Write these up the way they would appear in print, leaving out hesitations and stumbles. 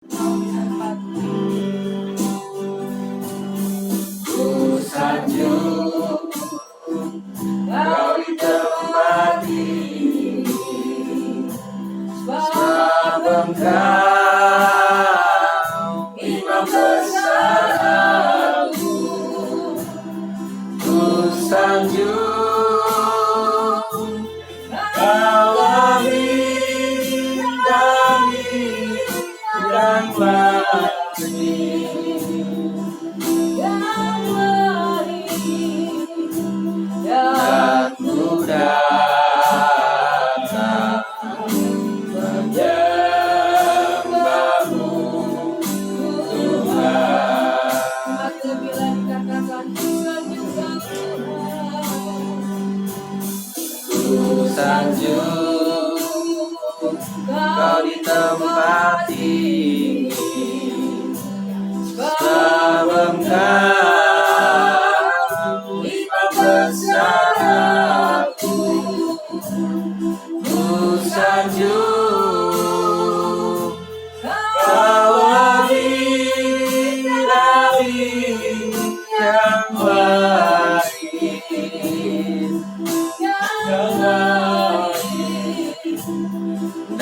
Ku sanjung kau di tempat ini, sebab engkau imam besar aku. Ku sanjung kau amin dari yang dan ku datang menyembahmu Tuhan. Ku sanjung kau di tempat ini, sebab engkau imam besar aku. Ku sanjung kau amin dari yang lain,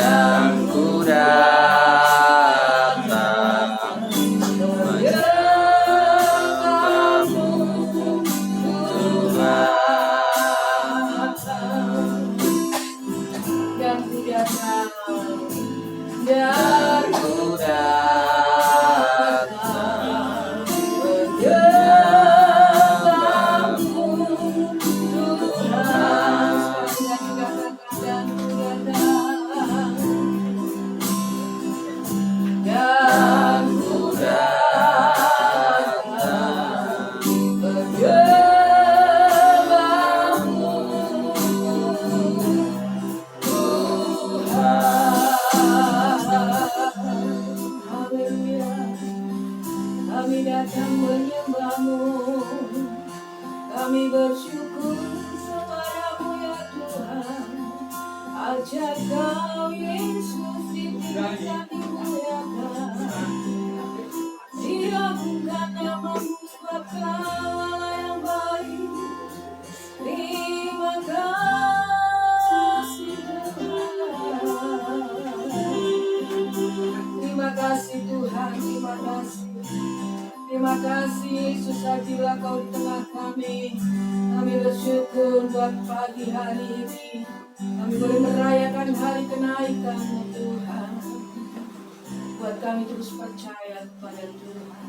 dan ku datang menyembahmu Tuhan. Dan ku datang menyembahmu Tuhan. Dan ku datang menyembahmu Haleluya, kami datang menyembahmu, kami bersyukur kepadamu ya Tuhan. Ajar kau Yesus ditinggikan dimuliakan, diagungkan namamu sebab kau Allah yang baik. Terima kasih Tuhan. Terima kasih Tuhan, terima kasih. Terima kasih Yesus, hadirlah kau di tengah kami. Kami bersyukur buat pagi hari ini. Kami boleh merayakan hari kenaikan-Mu Tuhan. Buat kami terus percaya kepada Tuhan.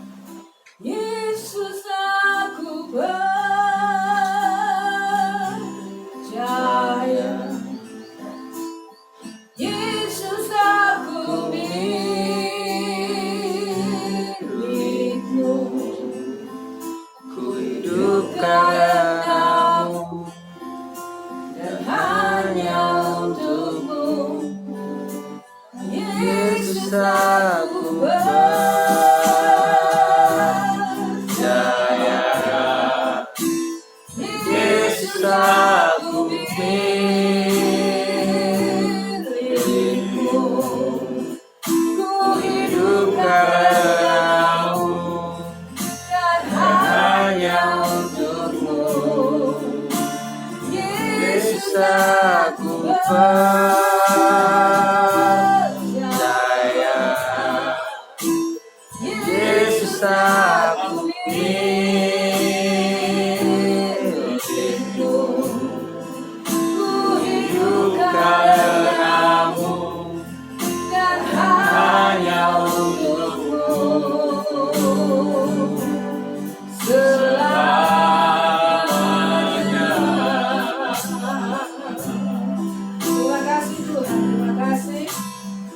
Yesus, aku percaya. Yesus, aku milikmu. Ku hidup karenamu Dan hanya untukmu. Yesus, aku percaya. Yesus, aku milikmu. Ku hidup karenamu dan hanya untukmu. Yesus, aku percaya. Yesus, aku milikmu. Ku hidup karenamu dan hanya untukmu. Selamanya. Terima kasih Tuhan, terima kasih.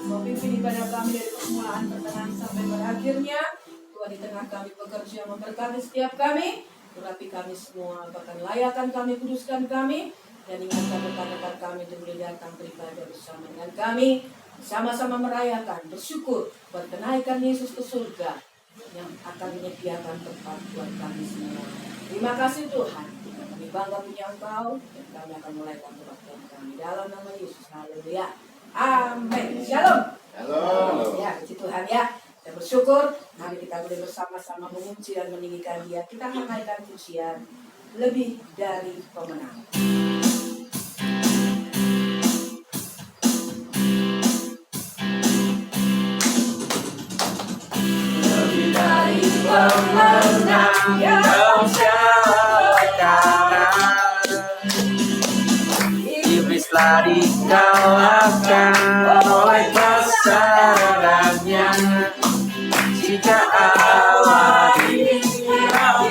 Kau pimpin ibadah kami dari permulaan, pertengahan sampai berakhirnya. Tuhan di tengah kami bekerja memberkati setiap kami. Urapi kami semua, bahkan layakan kami, kuduskan kami. Dan ingatkan rekan-rekan kami untuk boleh datang beribadah bersama dengan kami. Sama-sama merayakan, bersyukur buat kenaikan Yesus ke surga yang akan menyediakan tempat buat kami semua. Terima kasih Tuhan. Kami bangga punya Engkau dan kami akan mulai kebaktian kami dalam nama Yesus. Haleluya. Amin. Shalom. Halo. Ya, puji Tuhan ya. Kita bersyukur, mari kita boleh bersama-sama memuji dan meninggikan Dia. Kita akan naikkan pujian lebih dari pemenang. Lebih dari pemenang dalam sekarang, iblis telah dikalahkan oleh kesabarannya. Jika Allah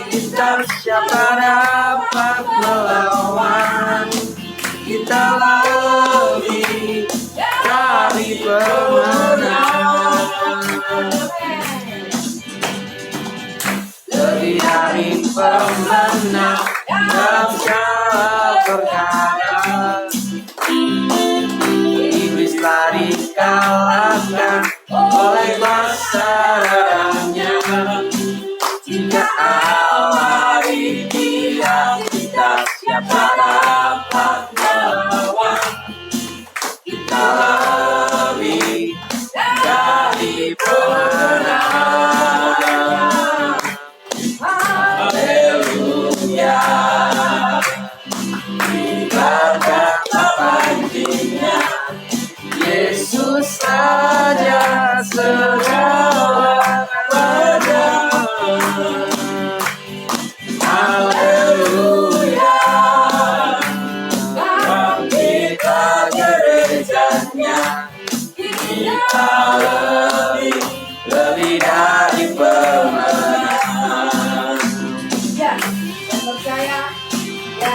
kita, siapa dapat melawan? Kita lebih dari pemenang, lebih dari pemenang dalam segala perkara. Iblis telah dikalahkan oleh kesabarannya. Jika Allah di pihak kita, siapa dapat melawan? Kita lebih dari pemenang. Haleluya, diberkati panjinya, Yesus saja segala pada. Haleluya, kita gerejanya, kita lebih dari pemenang. Ya, saya percaya ya,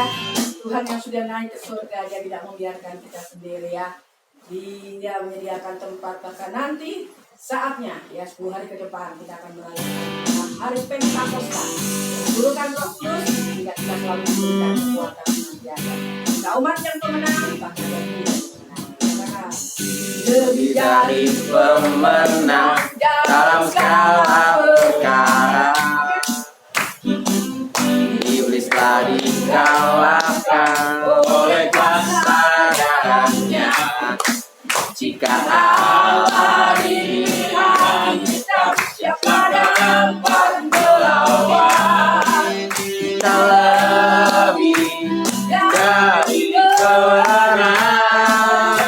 Tuhan yang sudah naik ke surga, Dia tidak membiarkan kita sendiri ya. Dia menyediakan tempat, bahkan nanti saatnya ya 10 hari ke depan kita akan merayakan hari Pentakosta. Turunkan Roh Kudus hingga kita selalu diberikan kekuatan senantiasa. Kita umat yang pemenang, bahkan yang tidak pemenang. Lebih dari pemenang dalam segala perkara. Iblis telah dikalahkan oleh kesabarannya. Jika Allah di pihak kita, siapa dapat melawan? Kita lebih dari pemenang,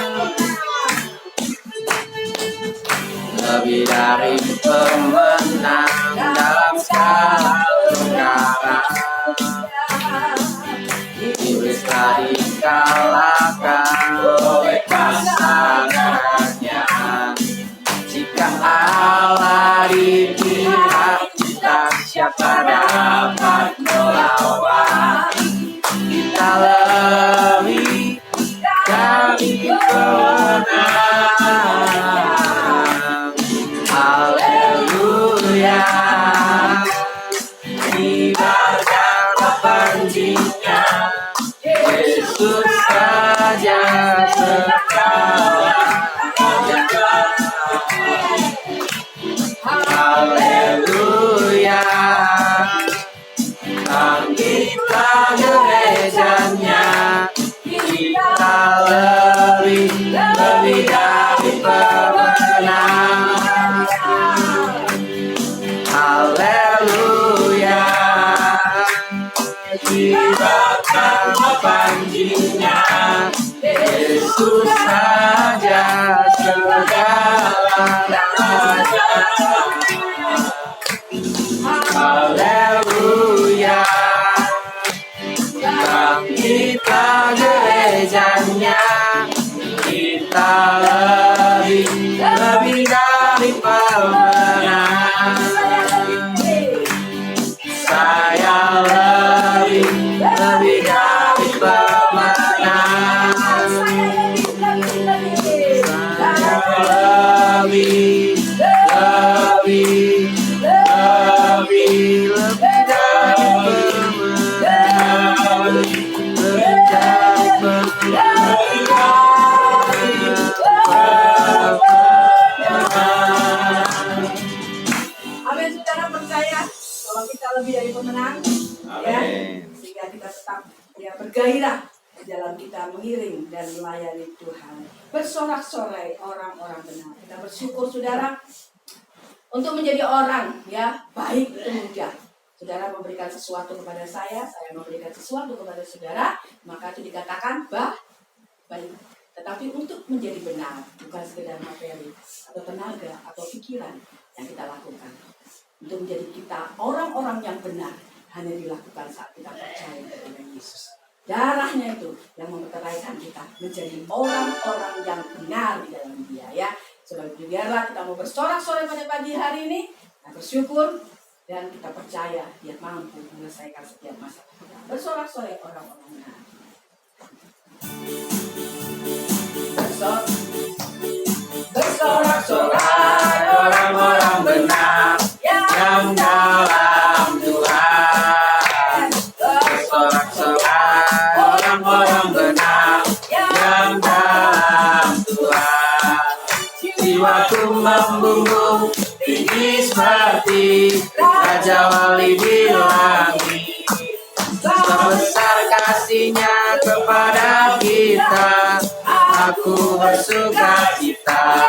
lebih dari pemenang dalam segala perkara. Iblis telah dikalahkan oleh kesabarannya. Jika Allah di pihak kita, siapa dapat melawan? Kita lebih dari pemenang. Haleluya, diberkati panjinya, Yesus saja segala pada. Haleluya, kita gerejanya, kita lebih dari pemenang. Haleluya, diberkati panjinya, Yesus saja segala raja. Haleluya, kita gerejanya, kita lebih dari pemenang. Saya lebih dari pemenang. Saya lebih Amin, saudara percaya bahwa kita lebih dari pemenang, ya, sehingga kita tetap ya bergairah di dalam kita mengiring dan melayani Tuhan. Bersorak-sorai orang-orang benar. Kita bersyukur saudara, Untuk menjadi orang ya baik itu mudah. Saudara memberikan sesuatu kepada saya memberikan sesuatu kepada saudara, maka itu dikatakan baik. Tetapi untuk menjadi benar, bukan sekedar materi atau tenaga atau pikiran yang kita lakukan. Untuk menjadi kita orang-orang yang benar hanya dilakukan saat kita percaya kepada Yesus. Darahnya itu yang memperteraikan kita menjadi orang-orang yang benar di dalam Dia ya. Sebab itu biarlah kita mau bersorak-sorai pada pagi hari ini, kita bersyukur dan kita percaya Dia mampu menyelesaikan setiap masalah kita. Bersorak-sorai orang-orang benar. Bersorak-sorai orang-orang benar yang dalam Tuhan. Bersorak-sorai orang-orang benar yang dalam Tuhan. Jiwaku membumbung tinggi seperti Raja Wali di langit. Sebesar kasih-Nya kepada kita, aku bersuka cita.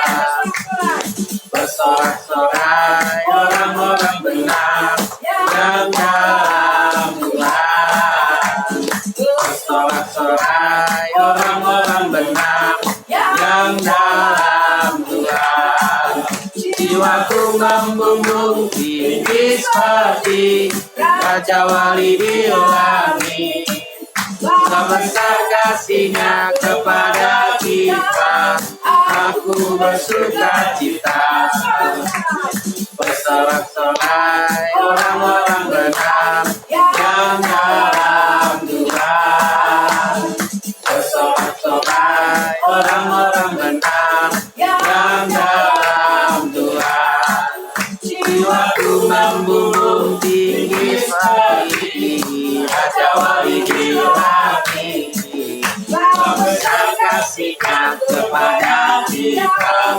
Bersorak-sorai orang-orang benar yang dalam Tuhan. Bersorak-sorai orang-orang benar yang dalam Tuhan. Jiwaku membumbung tinggi seperti Raja Wali di langit. Sebesar kasih-Nya kepada kita, aku bersuka cita. Bersorak-sorai orang-orang benar yang dalam Tuhan. Bersorak-sorai orang-orang benar yang dalam Tuhan. Jiwaku membumbung tinggi seperti Raja Wali di langit. Sebesar kasih-Nya kepada kita,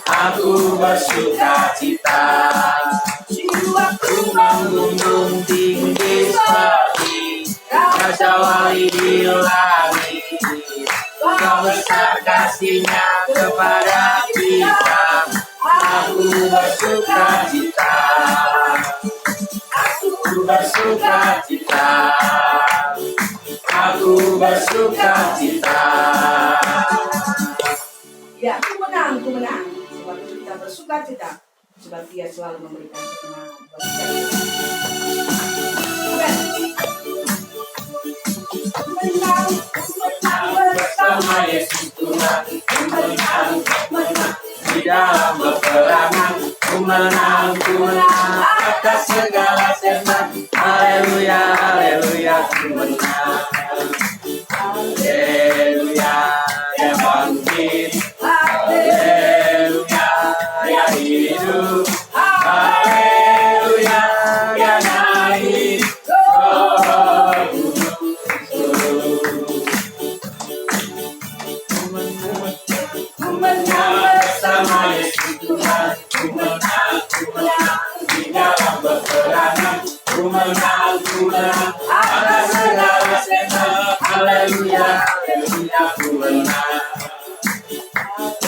aku bersuka cita. Jiwaku membumbung tinggi seperti Raja Wali di langit. Sebesar kasih-Nya kepada kita, aku bersuka cita. Aku bersuka cita. Aku bersuka cita. Ya, aku menang. Sebab itu kita bersuka cita. Sebab Dia selalu memberikan ketenangan buat kita. Menang bersama Yesus Tuhan. Menang di dalam peperangan. Ku menang atas segala setan. Haleluya, haleluya, ku menang. Haleluya, Dia bangkit. Haleluya, Dia hidup. Haleluya, Dia naik. Ku menang bersama Yesus Tuhan. Ku menang di dalam peperangan. Ku menang atas segala setan. Haleluya, haleluya, ku menang.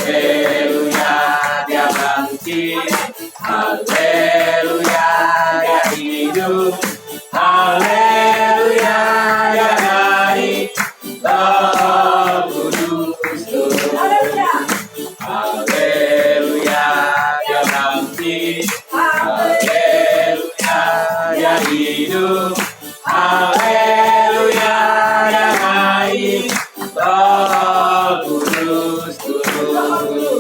Haleluya, Dia bangkit. Haleluya, Dia hidup. Haleluya, Dia naik. Roh Kudus turun. Haleluya, Dia bangkit. Haleluya, Dia hidup. Haleluya, Dia naik. Roh Kudus turun.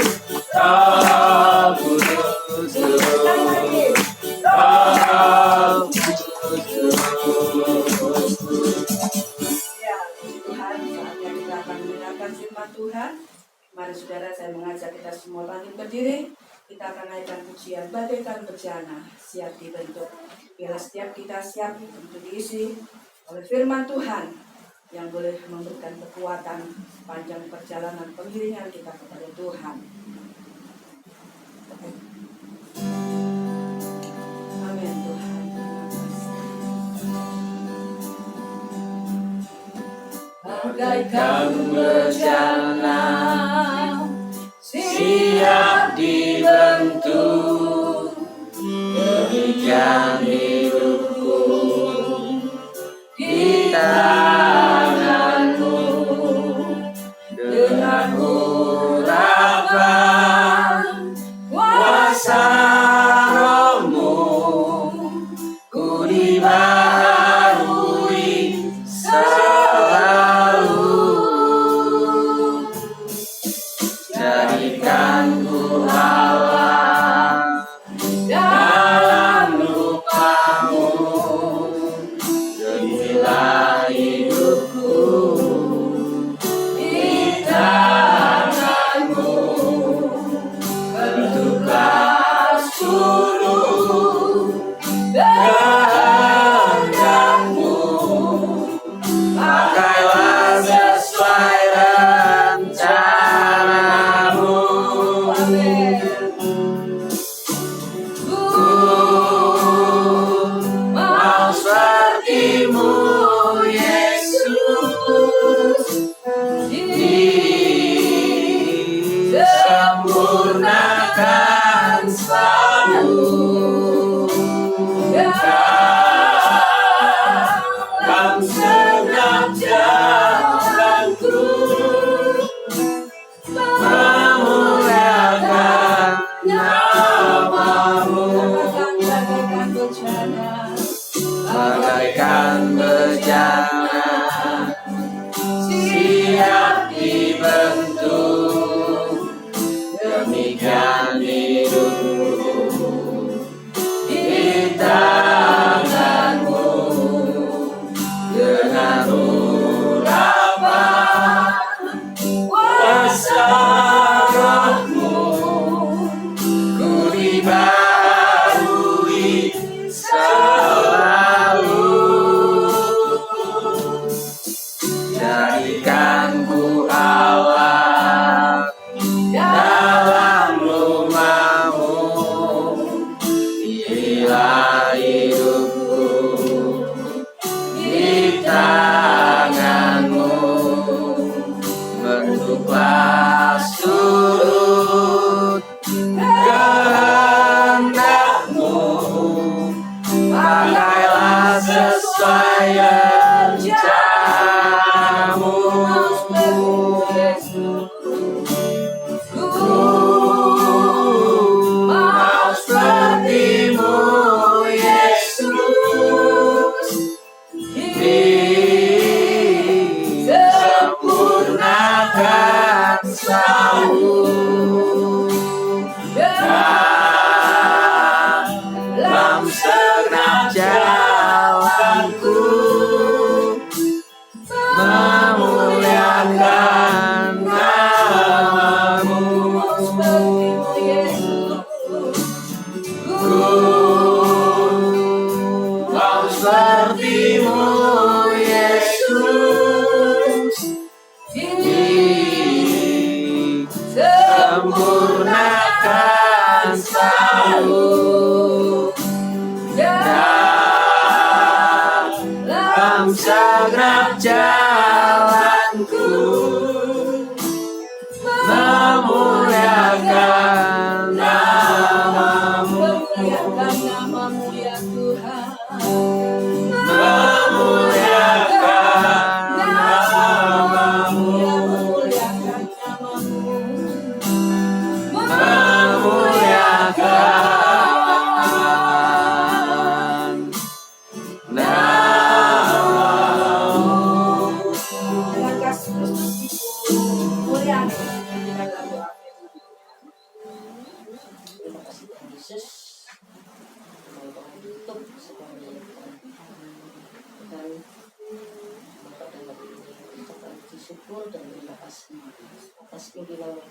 Roh Kudus turun. Roh Kudus turun. Ya, puji Tuhan, saatnya kita akan mendengarkan firman Tuhan. Mari saudara, saya mengajak kita semua bangkit berdiri. Kita akan naikkan pujian bagaikan bejana siap dibentuk. Biarlah setiap kita siap untuk diisi oleh firman Tuhan yang boleh memberikan kekuatan sepanjang perjalanan pengiringan kita kepada Tuhan. Amin Tuhan. Bagaikan bejana siap dibentuk. demikian hidupku di tanganmu, dengan urapan kuasa rohmu, ku dibaharui selalu. Jadikan ku Allah dalam lupamu, jadilah hidupku di tanganmu, bentuklah seluruh kehendakmu, pakailah sesuai rencanamu. Mau sepertimu Yesus, disempurnakan selalu dalam segenap jalanku, memuliakan namamu, bagaikan bejana siap dibentuk, demikian hidupku di tanganmu, dengan urapan kuasa rohmu, ku dibaharui selalu. Jadikan ku Allah dalam rumahmu, inilah hidupku di tanganmu, bentuklah surut kehendakmu, pakailah sesuai rencanamu. Ku mau sepertimu Yesus, disempurnakan selalu dalam segenap jalanku, memuliakan namamu. Ku mau sepertimu Yesus, disempurnakan selalu dalam segenap jalanku, memuliakan namamu, ya Tuhan, memuliakan namamu, memuliakan namamu, memuliakan namamu. dengan kasih Kristus itu mulia. Kita doa. Terima kasih Tuhan Yesus. Tuhan tutup semuanya dan maka dalam ini ucapan puji syukur dan terima kasih atas pimpinan yang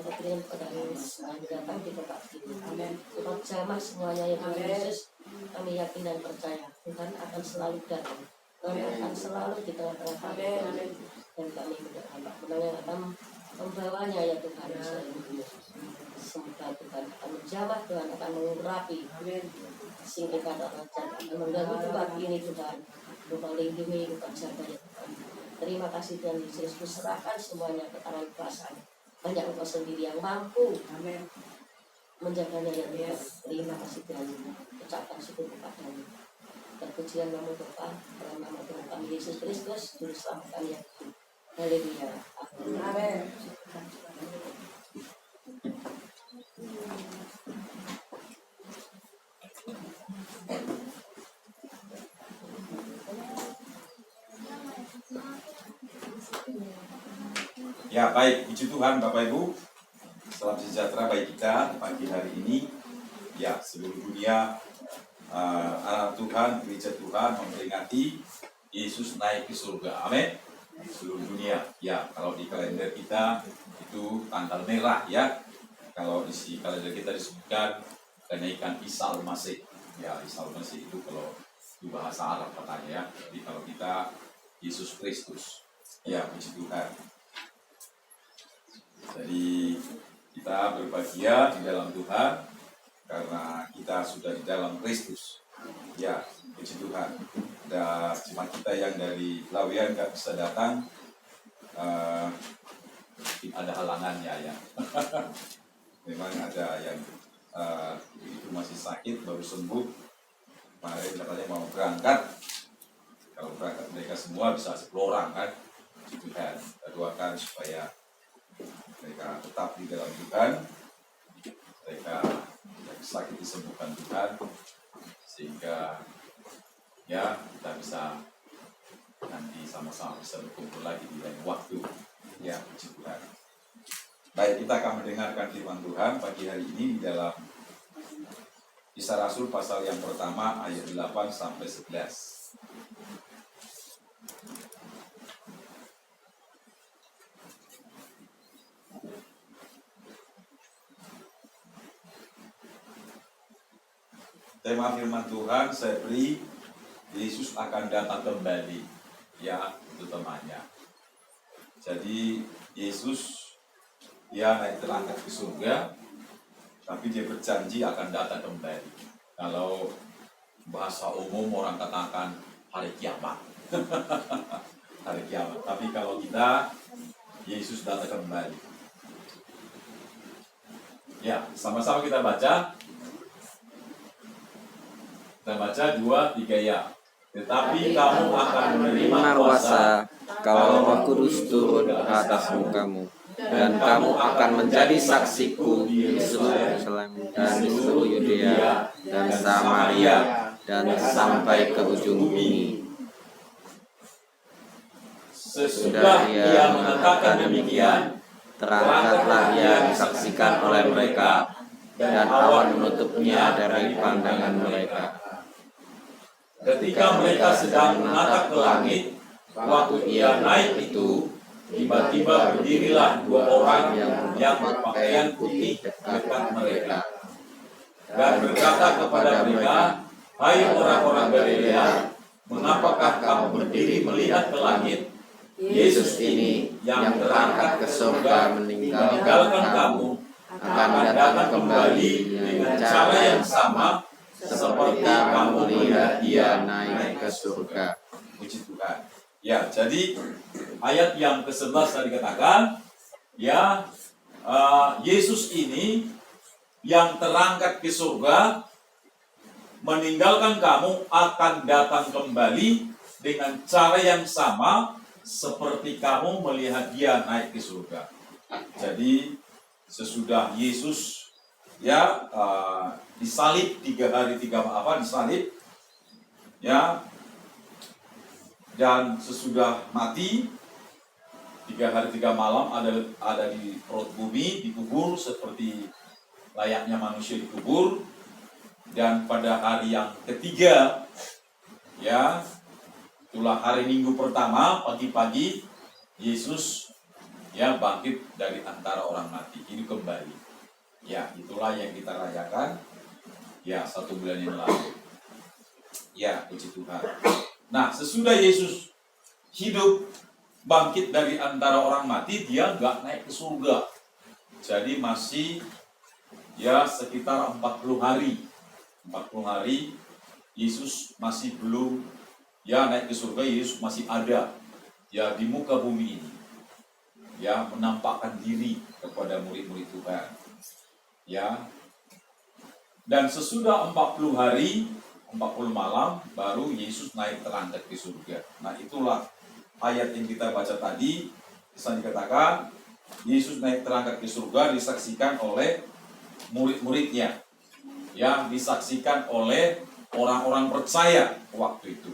berikan pada hari datang di tempat ini. Tuhan jamah semuanya ya Tuhan Yesus, kami yakin dan percaya Tuhan akan selalu datang, Tuhan akan selalu di tengah-tengah kami, dan kami berdoa menang akan membawanya ya Tuhan. Semoga Tuhan akan menjamah, Tuhan akan mengurapi sehingga akan mengganggu tempat ini Tuhan, Tuhan lindungi, Tuhan jaga ya Tuhan. Terima kasih Tuhan Yesus, kuserahkan semuanya ke tangan kuasa. Hanya Engkau sendiri yang mampu menjaganya ya Tuhan. Terima kasih Tuhan. syukur kepadamu. Terpujilah nama Bapa, dalam nama Tuhan kami Yesus Kristus, Juru Selamat kalian. Haleluya. Amin. Amin. Ya, baik, puji Tuhan Bapak Ibu. Salam sejahtera bagi kita pagi hari ini. Ya, seluruh dunia anak Tuhan, gereja Tuhan memperingati Yesus naik ke surga. Amin. Seluruh dunia. Ya, kalau di kalender kita itu tanggal merah ya. Kalau di kalender kita disebutkan kenaikan Isa Al-Masih. Ya, Isa Al-Masih itu kalau di bahasa Arab katanya ya. Jadi kalau kita Yesus Kristus. Ya, puji Tuhan. Jadi kita berbahagia di dalam Tuhan karena kita sudah di dalam Kristus. Ya, puji Tuhan. Dan cuma kita yang dari Lawean nggak bisa datang, ada halangannya ya. Memang ada yang itu masih sakit baru sembuh. Kemarin katanya mau berangkat. Kalau berangkat mereka semua bisa 10 orang kan. Puji Tuhan. Kita doakan supaya mereka tetap di dalam Tuhan, mereka yang sakit disembuhkan Tuhan, sehingga ya kita bisa nanti sama-sama bisa berkumpul lagi di lain waktu. Ya, puji Tuhan. Baik, kita akan mendengarkan firman Tuhan pagi hari ini di dalam Kisah Rasul pasal yang pertama ayat 8 sampai 11. Tema firman Tuhan saya beri, Yesus akan datang kembali. Ya, itu temanya. Jadi Yesus dia naik terangkat ke surga, tapi dia berjanji akan datang kembali. Kalau bahasa umum orang katakan hari kiamat. Hari kiamat. Tapi kalau kita, Yesus datang kembali. Ya, sama-sama kita baca. Kita baca 2, 3 ya. Tetapi kamu akan menerima kuasa kalau Roh Kudus turun atasmu kamu, dan kamu akan menjadi saksiku di seluruh Yerusalem dan di seluruh Yudea dan Samaria dan sampai ke ujung bumi. Sesudah ia mengatakan demikian, Terangkatlah ia disaksikan oleh mereka, dan awan menutupnya dari pandangan mereka. ketika mereka sedang menatap ke langit, waktu ia naik itu, tiba-tiba berdirilah 2 orang yang berpakaian putih dekat mereka. Dan berkata kepada mereka, "Hai orang-orang Galilea, mengapakah kamu berdiri melihat ke langit? Yesus ini yang terangkat ke surga meninggalkan kamu, akan datang kembali dengan cara yang sama seperti kamu melihat dia naik ke surga." Puji Tuhan. Ya, jadi ayat yang ke-11 tadi katakan, ya, Yesus ini yang terangkat ke surga meninggalkan kamu akan datang kembali dengan cara yang sama seperti kamu melihat dia naik ke surga. Jadi sesudah Yesus ya disalib 3 hari 3 disalib ya, dan sesudah mati 3 hari 3 malam ada di perut bumi, dikubur seperti layaknya manusia dikubur, dan pada hari yang ketiga ya, itulah hari Minggu pertama pagi-pagi Yesus ya bangkit dari antara orang mati, hidup kembali. Ya, itulah yang kita rayakan ya 1 bulan yang lalu. Ya, puji Tuhan. Nah, sesudah Yesus hidup bangkit dari antara orang mati, dia nggak naik ke surga. Jadi masih ya sekitar 40 hari. 40 hari Yesus masih belum ya naik ke surga. Yesus masih ada ya di muka bumi ini, ya menampakkan diri kepada murid-murid Tuhan. Ya, dan sesudah 40 hari 40 malam baru Yesus naik terangkat ke surga. Nah, itulah ayat yang kita baca tadi. Bisa dikatakan Yesus naik terangkat ke surga disaksikan oleh murid-muridnya, yang disaksikan oleh orang-orang percaya waktu itu.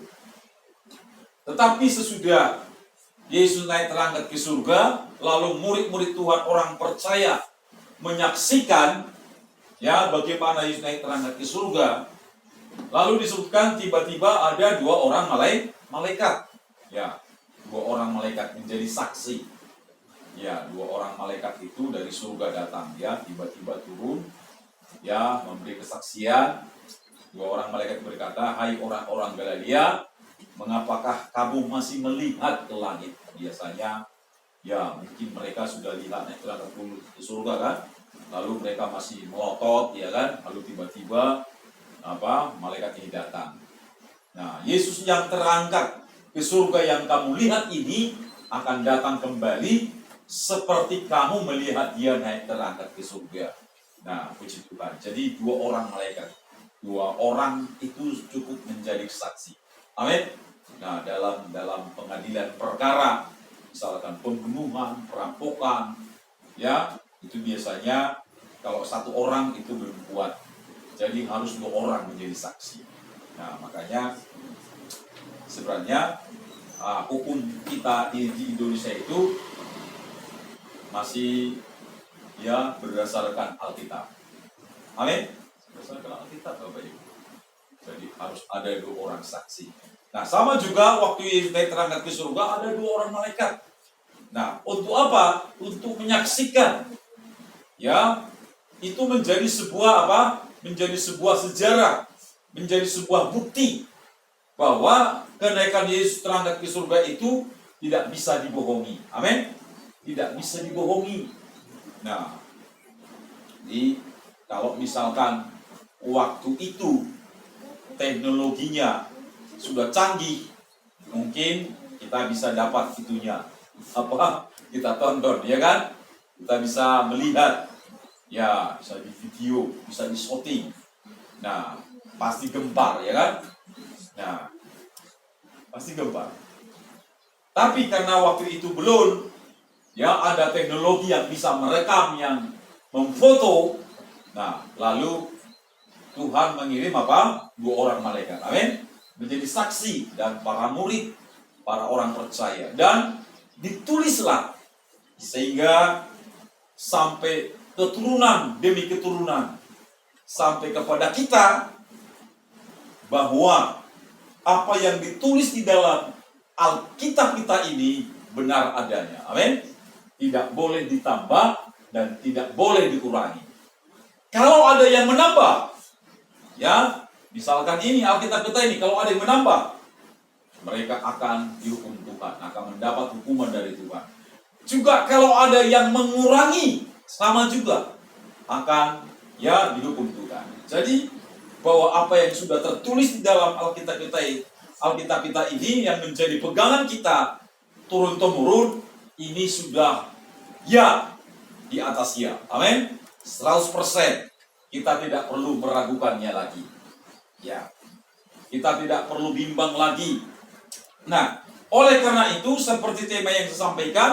Tetapi sesudah Yesus naik terangkat ke surga, lalu murid-murid Tuhan orang percaya menyaksikan ya bagaimana Yesus naik terangkat ke surga. Lalu disebutkan tiba-tiba ada 2 orang malaikat. Ya, 2 orang malaikat menjadi saksi. Ya, 2 orang malaikat itu dari surga datang ya, tiba-tiba turun ya, memberi kesaksian. 2 orang malaikat berkata, "Hai orang-orang Galilea, mengapakah kamu masih melihat ke langit?" Biasanya ya mungkin mereka sudah lihat naik terangkat ke surga kan, lalu mereka masih melotot ya kan, lalu tiba-tiba malaikat ini datang. Nah, Yesus yang terangkat ke surga yang kamu lihat ini akan datang kembali seperti kamu melihat dia naik terangkat ke surga. Nah, puji Tuhan. Jadi 2 orang malaikat, 2 orang itu cukup menjadi saksi. Amin. Nah, dalam pengadilan perkara, misalkan pembunuhan, perampokan, ya itu biasanya kalau 1 orang itu belum kuat. Jadi harus 2 orang menjadi saksi. Nah, makanya sebenarnya hukum kita di Indonesia itu masih ya berdasarkan Alkitab. Amin. Berdasarkan Alkitab Bapak Ibu. Jadi harus ada 2 orang saksi. Nah, sama juga waktu Yesus naik terangkat ke surga ada 2 orang malaikat. Nah, untuk apa? Untuk menyaksikan. Ya, itu menjadi sebuah menjadi sebuah sejarah, menjadi sebuah bukti bahwa kenaikan Yesus terangkat ke surga itu tidak bisa dibohongi. Amin. Tidak bisa dibohongi. Nah, jadi kalau misalkan waktu itu teknologinya sudah canggih, mungkin kita bisa dapat itunya. Kita tonton, ya kan? Kita bisa melihat, ya, bisa di video, bisa di shooting. Nah, pasti gempar, ya kan? Nah, pasti gempar. Tapi karena waktu itu belum, ya ada teknologi yang bisa merekam, yang memfoto. Nah, lalu Tuhan mengirim 2 orang malaikat. Amin. Menjadi saksi dan para murid, para orang percaya. Dan ditulislah sehingga sampai keturunan demi keturunan sampai kepada kita bahwa apa yang ditulis di dalam Alkitab kita ini benar adanya. Amin. Tidak boleh ditambah dan tidak boleh dikurangi. Kalau ada yang menambah, ya, misalkan ini Alkitab kita ini, kalau ada yang menambah, mereka akan dihukum Tuhan, akan mendapat hukuman dari Tuhan. Juga kalau ada yang mengurangi, sama juga akan ya dihukum Tuhan. Jadi bahwa apa yang sudah tertulis di dalam Alkitab kita ini yang menjadi pegangan kita turun-temurun, ini sudah ya di atas ya. Amin. 100%. Kita tidak perlu meragukannya lagi. Ya. Kita tidak perlu bimbang lagi. Nah, oleh karena itu seperti tema yang saya sampaikan,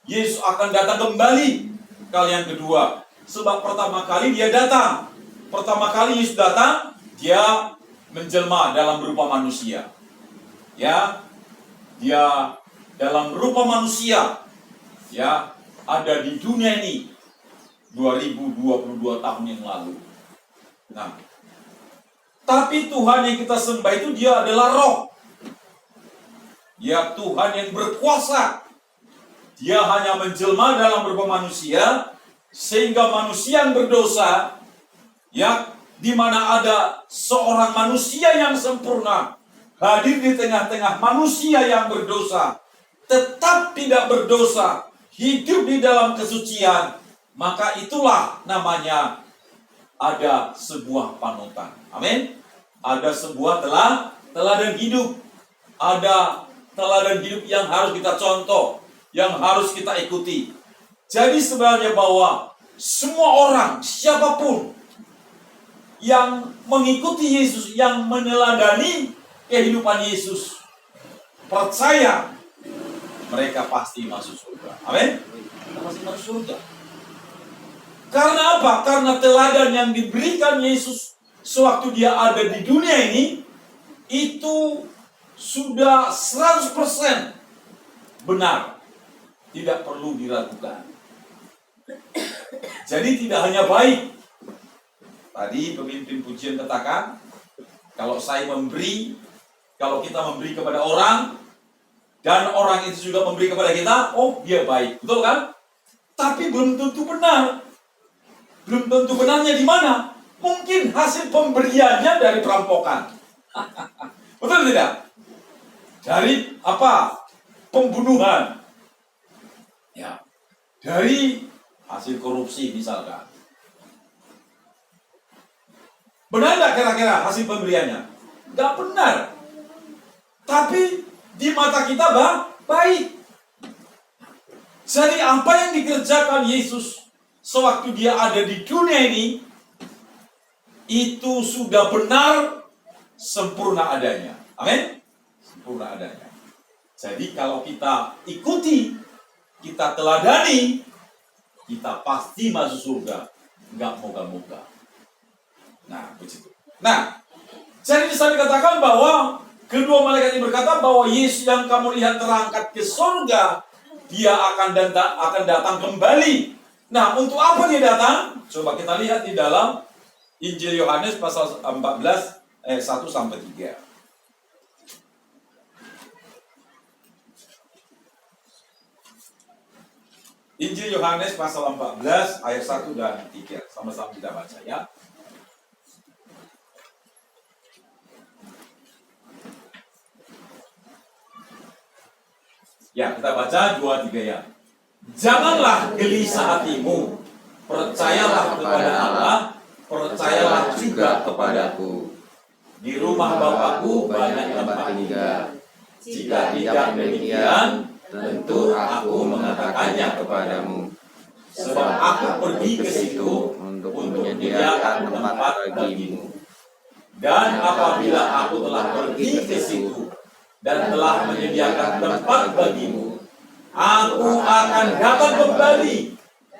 Yesus akan datang kembali kali yang kedua. Sebab pertama kali dia datang. Pertama kali Yesus datang, dia menjelma dalam rupa manusia. Ya. Dia dalam rupa manusia. Ya, ada di dunia ini 2022 tahun yang lalu. Nah, tapi Tuhan yang kita sembah itu dia adalah roh. Ya, Tuhan yang berkuasa. Dia hanya menjelma dalam rupa manusia, sehingga manusia yang berdosa, ya, di mana ada seorang manusia yang sempurna, hadir di tengah-tengah manusia yang berdosa, tetap tidak berdosa, hidup di dalam kesucian, maka itulah namanya ada sebuah panutan. Amin. Ada sebuah teladan hidup. Ada teladan hidup yang harus kita contoh, yang harus kita ikuti. Jadi sebenarnya bahwa semua orang, siapapun yang mengikuti Yesus, yang meneladani kehidupan Yesus, percaya, mereka pasti masuk surga. Amin. Kita pasti masuk surga. Karena apa? Karena teladan yang diberikan Yesus sewaktu dia ada di dunia ini, itu sudah 100% benar. Tidak perlu diragukan. Jadi tidak hanya baik. Tadi pemimpin pujian katakan, kalau saya memberi, kalau kita memberi kepada orang, dan orang itu juga memberi kepada kita, oh dia baik. Betul kan? Tapi belum tentu benar. Belum tentu benarnya di mana? Mungkin hasil pemberiannya dari perampokan. Betul tidak? Dari apa? Pembunuhan. Ya. Dari hasil korupsi misalkan. Benar nggak kira-kira hasil pemberiannya? Nggak benar. Tapi di mata kita baik. Jadi apa yang dikerjakan Yesus sewaktu dia ada di dunia ini, itu sudah benar, sempurna adanya. Amin? Sempurna adanya. Jadi kalau kita ikuti, kita teladani, kita pasti masuk surga. Nggak moga-moga. Nah, begitu. Nah, jadi bisa dikatakan bahwa kedua malaikat ini berkata bahwa Yesus yang kamu lihat terangkat ke surga, dia akan datang kembali. Nah, untuk apa dia datang? Coba kita lihat di dalam Injil Yohanes pasal 14 ayat 1 sampai 3. Injil Yohanes pasal 14 ayat 1 dan 3. Sama-sama kita baca ya. Ya, kita baca 2, 3 ya. Janganlah gelisah hatimu, percayalah kepada Allah, percayalah juga kepadaku. Di rumah Bapakku banyak tempat tinggal. Jika tidak demikian, tentu aku mengatakannya kepadamu. Sebab aku pergi ke situ untuk menyediakan tempat bagimu. Dan apabila aku telah pergi ke situ dan telah menyediakan tempat bagimu, aku akan datang kembali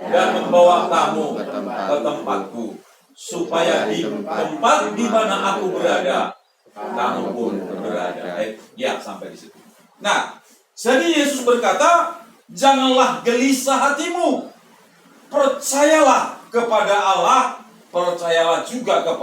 dan membawa kamu ke tempatku, supaya di tempat di mana aku berada, kamu pun berada. Ya, sampai di situ. Nah, jadi Yesus berkata, janganlah gelisah hatimu, percayalah kepada Allah, percayalah juga kepada